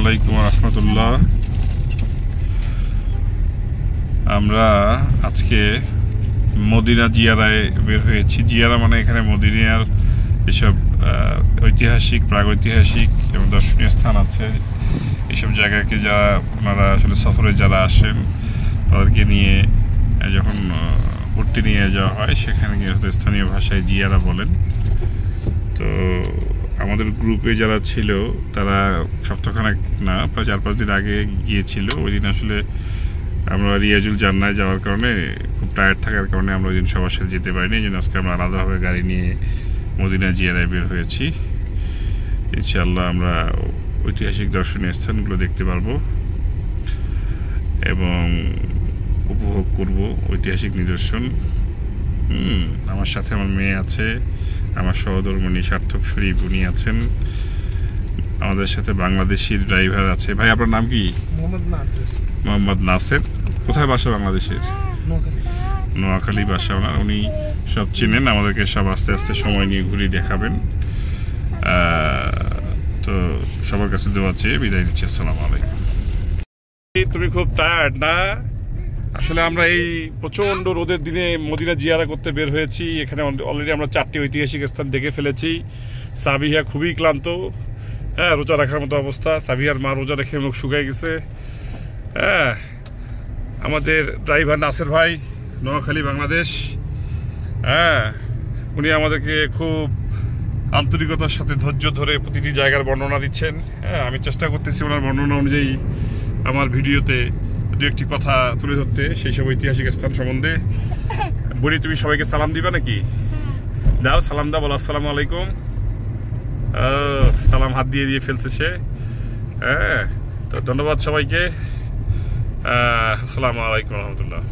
আলাইকুম রহমতুল্লাহ। আমরা আজকে মদিনা জিয়ারায় বের হয়েছি। জিয়ারা মানে এখানে মদিনার এসব ঐতিহাসিক, প্রাগৈতিহাসিক এবং দর্শনীয় স্থান আছে। এইসব জায়গাকে যারা ওনারা আসলে সফরে যারা আসেন তাদেরকে নিয়ে যখন ঘুরতে নিয়ে যাওয়া হয় সেখানে গিয়ে স্থানীয় ভাষায় জিয়ারা বলেন। তো আমাদের গ্রুপে যারা ছিল তারা সপ্তাহখানেক না, প্রায় 4-5 দিন আগে গিয়েছিল। ওই দিন আসলে আমরা রিয়াজুল জান্নায় যাওয়ার কারণে খুব টায়ার্ড থাকার কারণে আমরা ওই দিন সবার সাথে যেতে পারিনি। এই জন্য আজকে আমরা আলাদাভাবে গাড়ি নিয়ে মদিনা জিয়ারায় বের হয়েছি। ইনশাআল্লাহ আমরা ঐতিহাসিক দর্শনীয় স্থানগুলো দেখতে পারবো এবং উপভোগ করব ঐতিহাসিক নিদর্শন। আমার সাথে আমার মেয়ে আছে, আমার সহধর্মিণী সার্থক শরীফ উনি আছেন, আমাদের সাথে বাংলাদেশির ড্রাইভার আছে। ভাই আপনার নাম কি? মোহাম্মদ নাসের। কোথায় বাসা বাংলাদেশের? নোয়াখালী বাসা ওনার। উনি সব চেনেন, আমাদেরকে সব আস্তে আস্তে সময় নিয়ে ঘুরিয়ে দেখাবেন। তো সবার কাছে দোয়া চেয়ে বিদায় দিচ্ছি। আসসালামু আলাইকুম। তুমি খুব টায়ার্ড না? আসলে আমরা এই প্রচণ্ড রোদের দিনে মদিনা জিয়ারা করতে বের হয়েছি। এখানে অলরেডি আমরা 4টি ঐতিহাসিক স্থান দেখে ফেলেছি। সাবিহা খুবই ক্লান্ত, হ্যাঁ, রোজা রাখার মতো অবস্থা। সাবিহার মা রোজা রেখে মুখ শুকায় গেছে। হ্যাঁ, আমাদের ড্রাইভার নাসের ভাই, নোয়াখালী বাংলাদেশ, হ্যাঁ, উনি আমাদেরকে খুব আন্তরিকতার সাথে ধৈর্য ধরে প্রতিটি জায়গার বর্ণনা দিচ্ছেন। হ্যাঁ, আমি চেষ্টা করতেছি ওনার বর্ণনা অনুযায়ী আমার ভিডিওতে দু একটি কথা তুলে ধরতে সেই সব ঐতিহাসিক স্থান সম্বন্ধে। বলি, তুমি সবাইকে সালাম দিবা নাকি? দাও, সালাম দাও, বলো আসসালামু আলাইকুম। সালাম হাত দিয়ে দিয়ে ফেলছে সে। হ্যাঁ, তো ধন্যবাদ সবাইকে। আসসালামু আলাইকুম রহমতুল্লাহ।